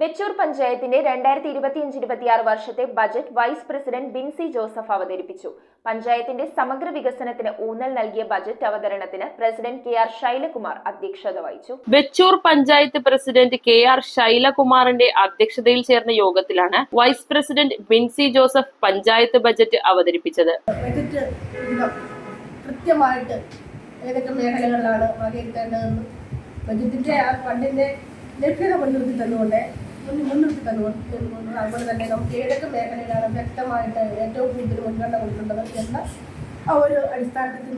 വെച്ചൂർ പഞ്ചായത്തിന്റെ 2025-26 വർഷത്തെ budget vice president Binsy Joseph അവതരിപ്പിച്ചു. പഞ്ചായത്തിന്റെ സമഗ്ര വികസനത്തിന് ഊന്നൽ നൽകിയ ബജറ്റ് അവതരണത്തിന് പ്രസിഡന്റ് KR ശൈലകുമാർ അധ്യക്ഷത വഹിച്ചു. വെച്ചൂർ പഞ്ചായത്ത് പ്രസിഡന്റ് KR ശൈലകുമാറിന്റെ അധ്യക്ഷതയിൽ ചേർന്ന യോഗത്തിലാണ് vice president Binsy Joseph panchayat budget അവതരിപ്പിച്ചത്. കൃത്യമായിട്ട് ഏതൊക്കെ മേഖലകളിലാണ് വകയിരുത്തേണ്ടതെന്ന് ബജറ്റിന്റെ ആ ഫണ്ടിന്റെ ലഭ്യത മുൻനിർത്തി തന്നുകൊണ്ട് അതുപോലെ തന്നെ നമുക്ക് ഏതൊക്കെ മേഖലയിലാണ് വ്യക്തമായിട്ട് ഏറ്റവും കൂടുതൽ മുൻഗണന കൊടുക്കേണ്ടത് എന്ന ആ ഒരു അടിസ്ഥാനത്തിൽ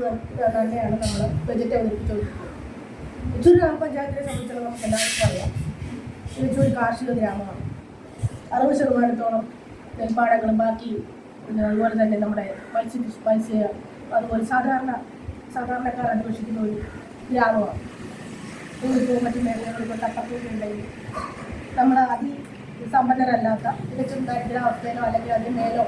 തന്നെയാണ് നമ്മൾ ബജറ്റ് അവതരിപ്പിച്ചുകൊണ്ടിരിക്കുന്നത്. വെച്ചൂർ ഗ്രാമപഞ്ചായത്തിനെ സംബന്ധിച്ചിടത്തോളം നമുക്ക് എല്ലാവർക്കും അറിയാം, വെച്ചൂർ കാർഷിക ഗ്രാമമാണ്. 60% നെൽപ്പാടങ്ങളും ബാക്കി അതുപോലെ തന്നെ നമ്മുടെ മത്സ്യ അതുപോലെ സാധാരണക്കാർ അന്വേഷിക്കുന്ന ഒരു ഗ്രാമമാണ്. മറ്റു മേഖലകളിൽ തപ്പുണ്ടെങ്കിൽ നമ്മൾ അതിസമ്പന്നരല്ലാത്ത തികച്ചും ദരിദ്രാവസ്ഥയിലോ അല്ലെങ്കിൽ അതിന് മേലോ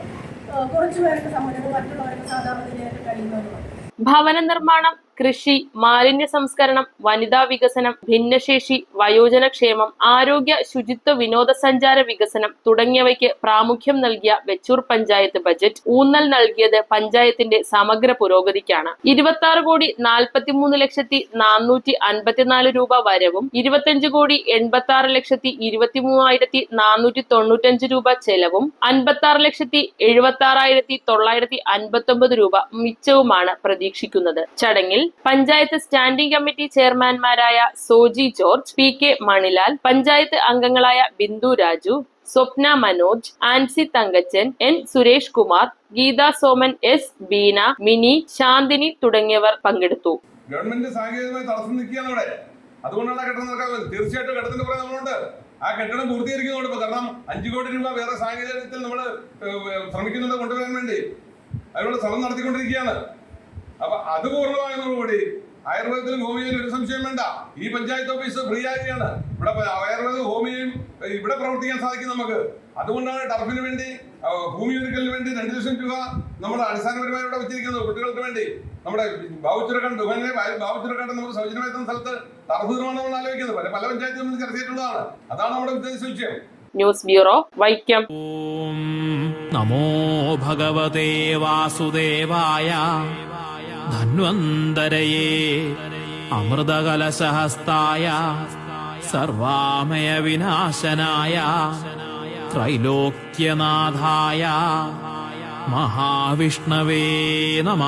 കുറച്ചു പേരൊക്കെ സമ്പന്നരും മറ്റുള്ളവരൊക്കെ സാധാരണ നിലയിലൊക്കെ കഴിയുന്നവരുമാണ്. ഭവന നിർമ്മാണം, കൃഷി, മാലിന്യ സംസ്കരണം, വനിതാ വികസനം, ഭിന്നശേഷി, വയോജനക്ഷേമം, ആരോഗ്യ, ശുചിത്വ, വിനോദസഞ്ചാര വികസനം തുടങ്ങിയവയ്ക്ക് പ്രാമുഖ്യം നൽകിയ വെച്ചൂർ പഞ്ചായത്ത് ബജറ്റ് ഊന്നൽ നൽകിയത് പഞ്ചായത്തിന്റെ സമഗ്ര പുരോഗതിക്കാണ്. 26,43,454 രൂപ വരവും 25,86,23,495 രൂപ ചെലവും 56,76,959 രൂപ മിച്ചവുമാണ് പ്രതീക്ഷിക്കുന്നത്. ചടങ്ങിൽ പഞ്ചായത്ത് സ്റ്റാൻഡിംഗ് കമ്മിറ്റി ചെയർമാൻമാരായ സോജി ജോർജ്, PK മണിലാൽ, പഞ്ചായത്ത് അംഗങ്ങളായ ബിന്ദു രാജു, സ്വപ്ന മനോജ്, ആൻസി തങ്കച്ചൻ, N സുരേഷ് കുമാർ, ഗീത സോമൻ, S ബീന, മിനി, ശാന്തിനി തുടങ്ങിയവർ പങ്കെടുത്തു. ഗവൺമെന്റ് സാങ്കേതികമായി തടസ്സം നിൽക്കുകയാണ് അവിടെ. അതുകൊണ്ടാണ് കെട്ടിടം നടക്കാത്തത്. തീർച്ചയായിട്ടും കെട്ടിടത്തിന്റെ പുറകെ നമ്മളുണ്ട്. ആ കെട്ടിടം പൂർത്തീകരിക്കുന്നുണ്ട്. കാരണം 5 കോടി രൂപ വേറെ സാങ്കേതികത്തിൽ നമ്മൾ ശ്രമിക്കുന്നുണ്ട് കൊണ്ടുവരാൻ വേണ്ടി. അതിനുള്ള ശ്രമം നടത്തിക്കൊണ്ടിരിക്കുകയാണ്. അപ്പൊ അത് പൂർണ്ണമായതോടുകൂടി ആയുർവേദത്തിലും ഹോമിയോയിലും ഒരു സംശയം വേണ്ട. ഈ പഞ്ചായത്ത് ഓഫീസ് ഫ്രീ ആകുകയാണ്. ഇവിടെ ആയുർവേദ ഹോമിയോയും ഇവിടെ പ്രവർത്തിക്കാൻ സാധിക്കും നമുക്ക്. അതുകൊണ്ടാണ് ടർഫിന് വേണ്ടി, ഭൂമി ഒരുക്കലിന് വേണ്ടി 2 ലക്ഷം രൂപ നമ്മൾ അടിസ്ഥാനപരമായി ഇവിടെ വെച്ചിരിക്കുന്നത്. കുട്ടികൾക്ക് വേണ്ടി നമ്മുടെ ബാവുച്ചുരക്കാട് നമുക്ക് സൗജന്യമായി തന്ന സ്ഥലത്ത് ടർഫ് നിർമ്മാണം നമ്മൾ ആലോചിക്കുന്നത്. പല പഞ്ചായത്തും നമ്മൾ ചർച്ച ചെയ്തിട്ടുള്ളതാണ്. അതാണ് നമ്മുടെ ഉദ്ദേശ വിഷയം. News bureau, Vaikom. നമോ ഭഗവതേ വാസുദേവായ ധന്വന്തരയേ അമൃതകലശഹസ്തായ സർവാമയ വിനാശനായ ത്രൈലോക്യനാഥായ മഹാവിഷ്ണവേ നമഃ.